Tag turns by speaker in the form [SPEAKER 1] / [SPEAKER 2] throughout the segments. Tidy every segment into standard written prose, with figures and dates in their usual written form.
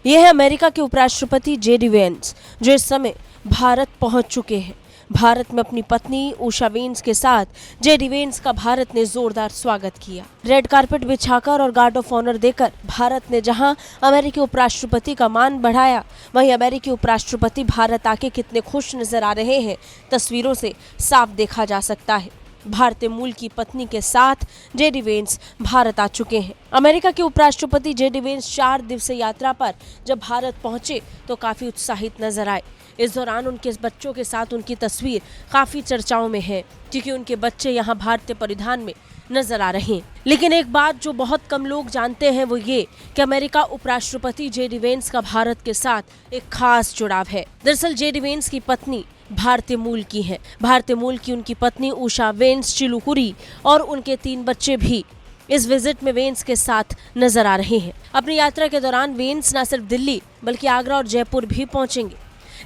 [SPEAKER 1] यह है अमेरिका के उपराष्ट्रपति जे.डी. वेंस, जो इस समय भारत पहुंच चुके हैं। भारत में अपनी पत्नी उषा वेंस के साथ जे.डी. वेंस का भारत ने जोरदार स्वागत किया। रेड कारपेट बिछाकर और गार्ड ऑफ ऑनर देकर भारत ने जहां अमेरिकी उपराष्ट्रपति का मान बढ़ाया, वहीं अमेरिकी उपराष्ट्रपति भारत आके कितने खुश नजर आ रहे हैं, तस्वीरों से साफ देखा जा सकता है। भारतीय मूल की पत्नी के साथ जे.डी. वेंस भारत आ चुके हैं। अमेरिका के उपराष्ट्रपति जे.डी. वेंस 4 दिवसीय यात्रा पर जब भारत पहुंचे तो काफी उत्साहित नजर आए। इस दौरान उनके बच्चों के साथ उनकी तस्वीर काफी चर्चाओं में है, क्योंकि उनके बच्चे यहाँ भारतीय परिधान में नजर आ रहे हैं। लेकिन एक बात जो बहुत कम लोग जानते हैं वो ये कि अमेरिका उपराष्ट्रपति जे.डी. वेंस का भारत के साथ एक खास जुड़ाव है। दरअसल जे.डी. वेंस की पत्नी भारतीय मूल की है। भारतीय मूल की उनकी पत्नी उषा वेंस चिलुकुरी और उनके 3 बच्चे भी इस विजिट में वेंस के साथ नजर आ रहे हैं। अपनी यात्रा के दौरान वेंस न सिर्फ दिल्ली बल्कि आगरा और जयपुर भी पहुंचेंगे।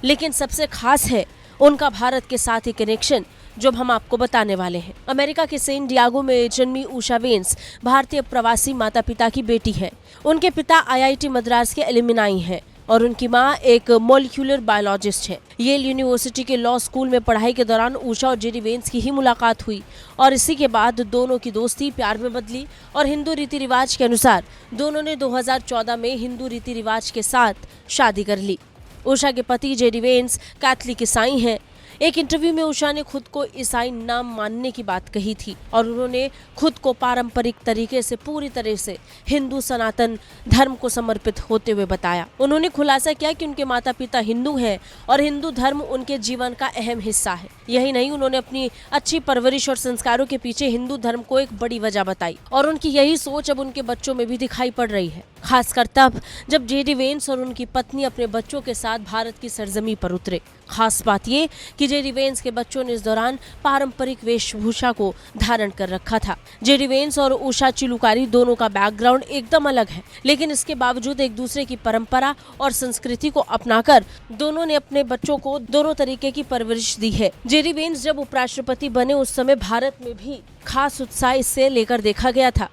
[SPEAKER 1] लेकिन सबसे खास है उनका भारत के साथ ही कनेक्शन, जो हम आपको बताने वाले हैं। अमेरिका के सेन डियागो में जन्मी उषा वेंस भारतीय प्रवासी माता पिता की बेटी है। उनके पिता IIT मद्रास के एलुमनाई हैं और उनकी मां एक मॉलिक्यूलर बायोलॉजिस्ट है। येल यूनिवर्सिटी के लॉ स्कूल में पढ़ाई के दौरान उषा और जे.डी. वेंस की ही मुलाकात हुई और इसी के बाद दोनों की दोस्ती प्यार में बदली और हिंदू रीति रिवाज के अनुसार दोनों ने 2014 में हिंदू रीति रिवाज के साथ शादी कर ली। उषा के पति जे.डी. वेंस कैथलिक ईसाई हैं। एक इंटरव्यू में उषा ने खुद को ईसाई ना मानने की बात कही थी और उन्होंने खुद को पारंपरिक तरीके से पूरी तरह से हिंदू सनातन धर्म को समर्पित होते हुए बताया। उन्होंने खुलासा किया कि उनके माता पिता हिंदू हैं और हिंदू धर्म उनके जीवन का अहम हिस्सा है। यही नहीं, उन्होंने अपनी अच्छी परवरिश और संस्कारों के पीछे हिंदू धर्म को एक बड़ी वजह बताई और उनकी यही सोच अब उनके बच्चों में भी दिखाई पड़ रही है, खासकर तब जब जे.डी. वेंस और उनकी पत्नी अपने बच्चों के साथ भारत की सरजमी पर उतरे। खास बात ये कि जे.डी. वेंस के बच्चों ने इस दौरान पारंपरिक वेशभूषा को धारण कर रखा था। जे.डी. वेंस और उषा चिलुकारी दोनों का बैकग्राउंड एकदम अलग है, लेकिन इसके बावजूद एक दूसरे की परंपरा और संस्कृति को अपनाकर दोनों ने अपने बच्चों को दोनों तरीके की परवरिश दी है। जे.डी. वेंस जब उपराष्ट्रपति बने उस समय भारत में भी खास उत्साह इससे लेकर देखा गया था।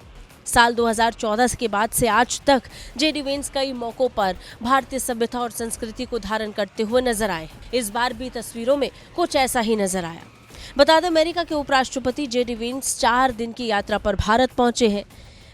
[SPEAKER 1] साल 2014 के बाद से आज तक जे.डी. वेंस कई मौकों पर भारतीय सभ्यता और संस्कृति को धारण करते हुए नजर आए। इस बार भी तस्वीरों में कुछ ऐसा ही नजर आया। बता दें, अमेरिका के उपराष्ट्रपति जे.डी. वेंस 4 दिन की यात्रा पर भारत पहुंचे हैं।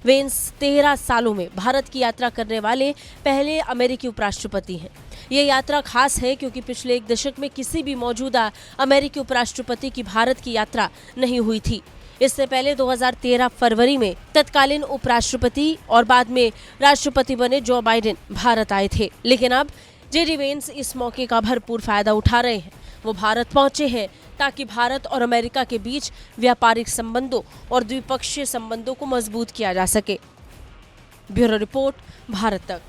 [SPEAKER 1] वेंस 13 सालों में भारत की यात्रा करने वाले पहले अमेरिकी उपराष्ट्रपति हैं। ये यात्रा खास है क्योंकि पिछले 1 दशक में किसी भी मौजूदा अमेरिकी उपराष्ट्रपति की भारत की यात्रा नहीं हुई थी। इससे पहले 2013 फरवरी में तत्कालीन उपराष्ट्रपति और बाद में राष्ट्रपति बने जो बाइडेन भारत आए थे। लेकिन अब जे.डी. वेंस इस मौके का भरपूर फायदा उठा रहे हैं। वो भारत पहुंचे हैं ताकि भारत और अमेरिका के बीच व्यापारिक संबंधों और द्विपक्षीय संबंधों को मजबूत किया जा सके। ब्यूरो रिपोर्ट, भारत तक।